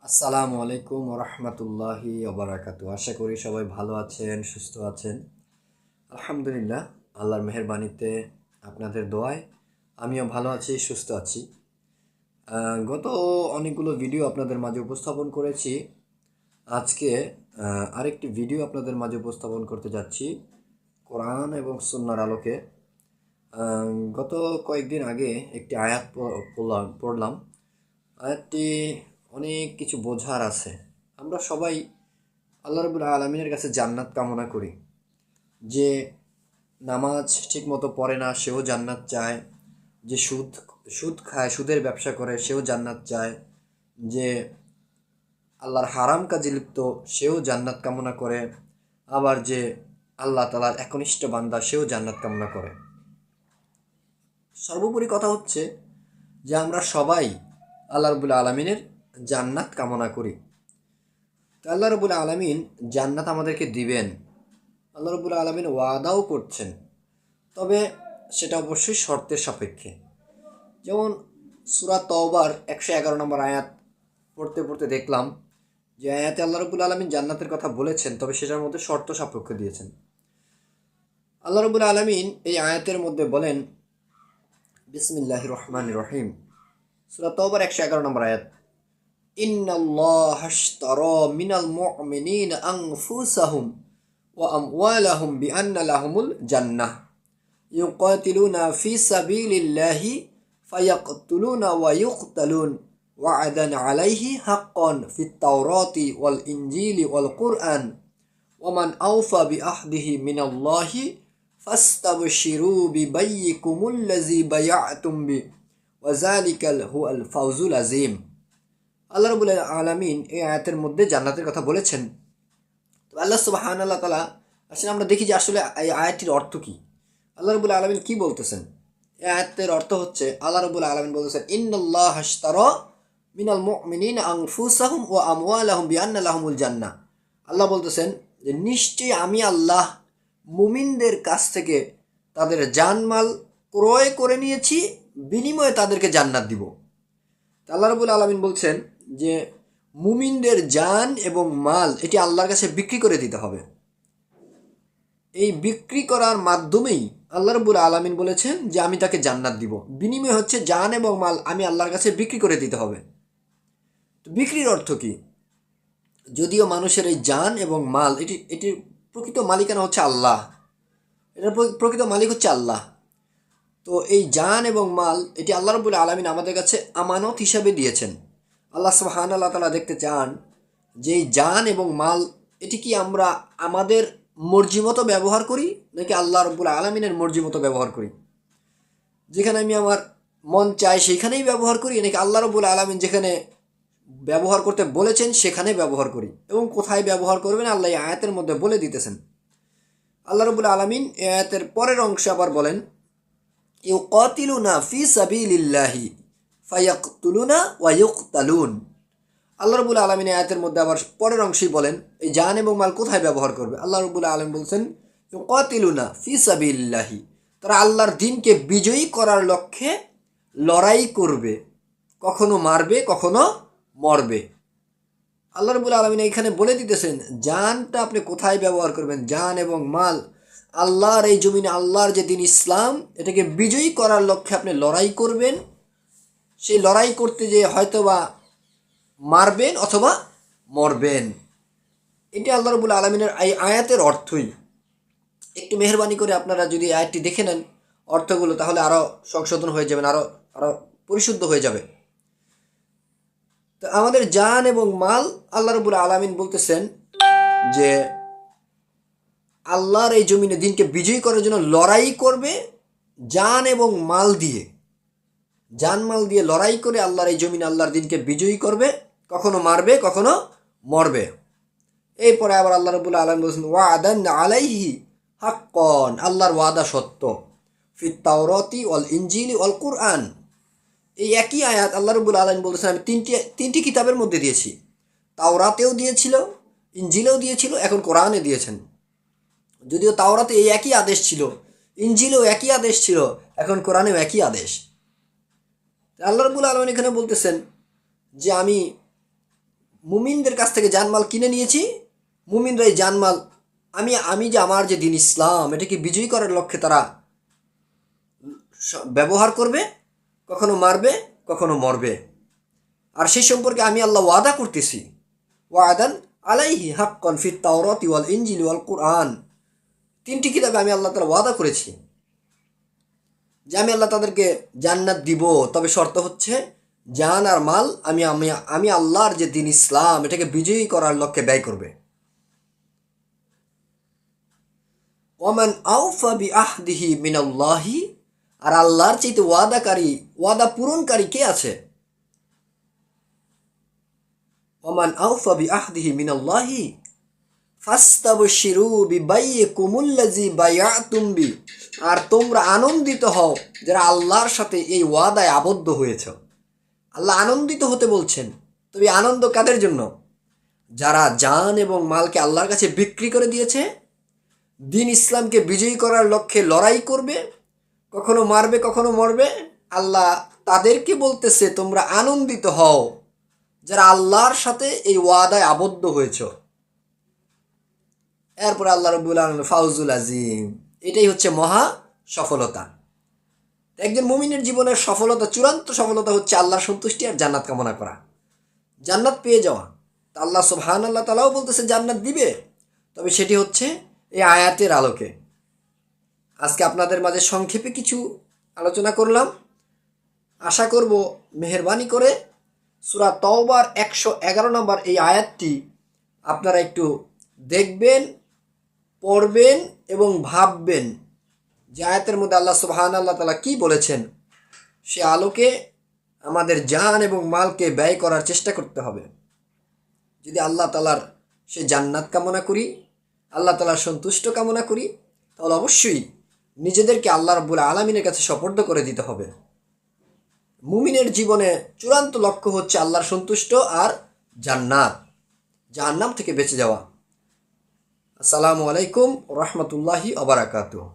আসসালামু আলাইকুম রহমতুল্লাহি ওবরাকাতু। আশা করি সবাই ভালো আছেন, সুস্থ আছেন। আলহামদুলিল্লাহ, আল্লাহর মেহেরবানিতে আপনাদের দোয়ায় আমিও ভালো আছি, সুস্থ আছি। গত অনেকগুলো ভিডিও আপনাদের মাঝে উপস্থাপন করেছি। আজকে আরেকটি ভিডিও আপনাদের মাঝে উপস্থাপন করতে যাচ্ছি কোরআন এবং সুন্নাহর আলোকে। গত কয়েকদিন আগে একটি আয়াত পড়লাম। আয়াতটি অনেক কিছু বোঝার আছে। আমরা সবাই আল্লাহ রাব্বুল আলামিনের কাছে জান্নাত কামনা করি। যে নামাজ ঠিকমতো পড়ে না সেও জান্নাত চায়, যে সুদ সুদ খায়, সুদের ব্যবসা করে সেও জান্নাত চায়, যে আল্লাহর হারাম কাজে লিপ্ত সেও জান্নাত কামনা করে, আবার যে আল্লাহ তাআলার একনিষ্ঠ বান্দা সেও জান্নাত কামনা করে। সর্বোপরি কথা হচ্ছে যে আমরা সবাই আল্লাহ রাব্বুল আলামিনের জান্নাত কামনা করি। তো আল্লাহ রাব্বুল আলামিন জান্নাত আমাদেরকে দিবেন, আল্লাহ রাব্বুল আলামিন ওয়াদাও করছেন। তবে সেটা অবশ্যই শর্তের সাপেক্ষে। যেমন সূরা তওবার 111 নম্বর আয়াত পড়তে পড়তে দেখলাম যে আয়াতে আল্লাহ রাব্বুল আলামিন জান্নাতের কথা বলেছেন, তবে সেটার মধ্যে শর্ত সাপেক্ষ দিয়েছেন। আল্লাহ রাব্বুল আলামিন এই আয়াতের মধ্যে বলেন, বিসমিল্লাহির রহমানির রহিম, সূরা তওবার 111 নম্বর আয়াত, ইন্নাল্লাহা আশতারা মিনাল মুমিনিনা আনফুসাহুম ওয়া আমওয়ালাহুম বিআন্না লাহুমুল জান্নাহ ইউকাতিলুনা ফি সাবিলিল্লাহি ফায়াকতুলুনা ওয়া ইউকতালুন ওয়া'দান আলাইহি হাক্কান ফিত তাওরাতি ওয়াল ইনজিলি ওয়াল কুরআন ওয়া মান আওফা বিআহদিহি মিনাল্লাহি ফাস্তাবশিরু বিবাইয়িকুমুল্লাযী বায়া'তুম বি ওয়া যালিকাল হুয়াল ফাওজুল আযীম। আল্লাহ রাব্বুল আলামিন এই আয়াতের মধ্যে জান্নাতের কথা বলেছেন। তো আল্লাহ সুবহানাহু ওয়া তাআলা, আসলে আমরা দেখি যে আসলে এই আয়াতটির অর্থ কী। আল্লাহ রাব্বুল আলামিন কি বলতেছেন? এই আয়াতের অর্থ হচ্ছে, আল্লাহ রাব্বুল আলামিন বলতেছেন, ইন্নাল্লাহা আশতারা মিনাল মুমিনিনা আনফুসাহুম ওয়া আমওয়ালাহুম বিআন্না লাহুমুল জান্নাহ। আল্লাহ বলতেছেন যে নিশ্চয়ই আমি আল্লাহ মুমিনদের কাছ থেকে তাদের জানমাল ক্রয় করে নিয়েছি, বিনিময়ে তাদেরকে জান্নাত দিব। আল্লাহ রাব্বুল আলামিন বলছেন যে মুমিনদের জান এবং মাল এটি আল্লাহর কাছে বিক্রি করে দিতে হবে। এই বিক্রি করার মাধ্যমেই আল্লাহ রাব্বুল আলামিন বলেছেন যে আমি তাকে জান্নাত দিব। বিনিময় হচ্ছে জান এবং মাল আমি আল্লাহর কাছে বিক্রি করে দিতে হবে। তো বিক্রির অর্থ কি? যদিও মানুষের এই জান এবং মাল এটির প্রকৃত মালিকানা হচ্ছে আল্লাহ, এটার প্রকৃত মালিক হচ্ছে আল্লাহ। তো এই জান এবং মাল এটি আল্লাহ রাব্বুল আলামিন আমাদের কাছে আমানত হিসাবে দিয়েছেন। আল্লাহ সুবহানাহু ওয়া তাআলা দেখতে চান যে এই জান এবং মাল এটি কি আমরা আমাদের মর্জি মতো ব্যবহার করি, নাকি আল্লাহ রাব্বুল আলামিনের মর্জি মতো ব্যবহার করি। যেখানে আমি আমার মন চাই সেইখানেই ব্যবহার করি, নাকি আল্লাহ রাব্বুল আলামিন যেখানে ব্যবহার করতে বলেছেন সেখানে ব্যবহার করি, এবং কোথায় ব্যবহার করবেন আল্লাহ এই আয়াতের মধ্যে বলে দিতেছেন। আল্লাহ রাব্বুল আলামিন এই আয়াতের পরের অংশে আবার বলেন, ইউকাতিলুনা ফি সাবিলিল্লাহি ফায়াকতুলুনা ওয়া ইউকতালুন। আল্লাহ রাব্বুল আলামিন আয়াতের মধ্যে আবার পরের অংশেই বলেন এই জান এবং মাল কোথায় ব্যবহার করবে। আল্লাহ রাব্বুল আলামিন বলছেন, ইউকাতিলুনা ফি সাবিলিল্লাহি, তারা আল্লাহর দ্বীনকে বিজয়ী করার লক্ষ্যে লড়াই করবে, কখনো মারবে কখনো মরবে। আল্লাহ রাব্বুল আলামিন এখানে বলে দিতেছেন জানটা আপনি কোথায় ব্যবহার করবেন। জান এবং মাল আল্লাহর এই জমিনে, আল্লাহর যে দিন ইসলাম, এটাকে বিজয়ী করার লক্ষ্যে আপনি লড়াই করবেন। সেই লড়াই করতে যে হয়তোবা মারবেন অথবা মরবেন। এটি আল্লাহ রাব্বুল আলামিনের এই আয়াতের অর্থই। একটু মেহরবানি করে আপনারা যদি আয়াতটি দেখে নেন অর্থগুলো, তাহলে আরও সংশোধন হয়ে যাবেন, আরও আরও পরিশুদ্ধ হয়ে যাবে। তো আমাদের জান এবং মাল আল্লাহ রাব্বুল আলামিন বলতেছেন যে আল্লাহর এই জমিনে দিনকে বিজয়ী করার জন্য লড়াই করবে জান এবং মাল দিয়ে। জানমাল দিয়ে লড়াই করে আল্লাহর এই জমিনে আল্লাহর দিনকে বিজয়ী করবে, কখনো মারবে কখনো মরবে। এরপরে আবার আল্লাহ রাব্বুল আলামিন বলেছেন, ওয়া'দান আলাইহি হাক্কান, আল্লাহর ওয়াদা সত্য, ফিত তাওরাতি ওয়াল ইনজিলি ওয়াল কুরআন। এই একই আয়াত আল্লাহ রাব্বুল আলামিন বলেছেন আমি তিনটি কিতাবের মধ্যে দিয়েছি। তাওরাতেও দিয়েছিল, ইনজিলেও দিয়েছিল, এখন কোরআনে দিয়েছেন। যদিও তাওরাতে এই একই আদেশ ছিল, ইনজিলেও একই আদেশ ছিল, এখন কোরআনেও একই আদেশ। আল্লাহ রাব্বুল আলামিন এখানে বলতেছেন যে আমি মুমিনদের কাছ থেকে জানমাল কিনে নিয়েছি, মুমিনরা এই জানমাল আমি যে আমার যে দিন ইসলাম এটাকে বিজয়ী করার লক্ষ্যে তারা ব্যবহার করবে, কখনো মারবে কখনো মরবে। আর সেই সম্পর্কে আমি আল্লাহ ওয়াদা করতেছি, ওয়াদান আলাইহি হাক্কান ফিত তাওরাতি ওয়াল ইনজিল ওয়াল কুরআন। 3টি কিতাবে আমি আল্লাহ তাআলা ওয়াদা করেছি যে আমি আল্লাহ তাদেরকে জান্নাত দিব, তবে শর্ত হচ্ছে জান আর মাল আমি আমি আমি আল্লাহর যে দিন ইসলাম এটাকে বিজয়ী করার লক্ষ্যে ব্যয় করবে। ওয়ামান আউফা বিআহদিহি মিনাল্লাহি, আর আল্লাহর চাইতে ওয়াদা পূরণকারী কে আছে? ওয়ামান আউফা বিআহদিহি মিনাল্লাহি ফাস্তাবশিরু বিবাইয়িকুমুল্লাযী বায়াতুম বি, আর তোমরা আনন্দিত হও যারা আল্লাহর সাথে এই ওয়াদায় আবদ্ধ হয়েছে। আল্লাহ আনন্দিত হতে বলছেন, তবে আনন্দ কাদের জন্য? যারা জান এবং মালকে আল্লাহর কাছে বিক্রি করে দিয়েছে, দিন ইসলামকে বিজয়ী করার লক্ষ্যে লড়াই করবে, কখনো মারবে কখনো মরবে। আল্লাহ তাদেরকে বলতেছে তোমরা আনন্দিত হও যারা আল্লাহর সাথে এই ওয়াদায় আবদ্ধ হয়েছ। এরপরে আল্লাহ রাব্বুল আলামিন ফাউজুল আজিম, এটাই হচ্ছে মহা সফলতা। একজন মুমিনের জীবনের সফলতা, চূড়ান্ত সফলতা হচ্ছে আল্লাহর সন্তুষ্টি আর জান্নাত কামনা করা, জান্নাত পেয়ে যাওয়া। তা আল্লাহ সুবহানাল্লাহ তাআলাও বলতেছে জান্নাত দিবে, তবে সেটি হচ্ছে এই আয়াতের আলোকে। আজকে আপনাদের মাঝে সংক্ষেপে কিছু আলোচনা করলাম। আশা করব মেহেরবানি করে সূরা তাওবার 111 নম্বর এই আয়াতটি আপনারা একটু দেখবেন, পড়বেন এবং ভাববেন যে আয়াতের মধ্যে আল্লাহ সুবহানাল্লাহ তাআলা কী বলেছেন। সে আলোকে আমাদের জান এবং মালকে ব্যয় করার চেষ্টা করতে হবে। যদি আল্লাহ তাআলার সে জান্নাত কামনা করি, আল্লাহ তাআলার সন্তুষ্ট কামনা করি, তাহলে অবশ্যই নিজেদেরকে আল্লাহ রাব্বুল আলামিনের কাছে সুপর্দ করে দিতে হবে। মুমিনের জীবনে চূড়ান্ত লক্ষ্য হচ্ছে আল্লাহর সন্তুষ্ট আর জান্নাত, জাহান্নাম থেকে বেঁচে যাওয়া। আসসালামু আলাইকুম ওয়া রাহমাতুল্লাহি ওয়া বারাকাতুহু।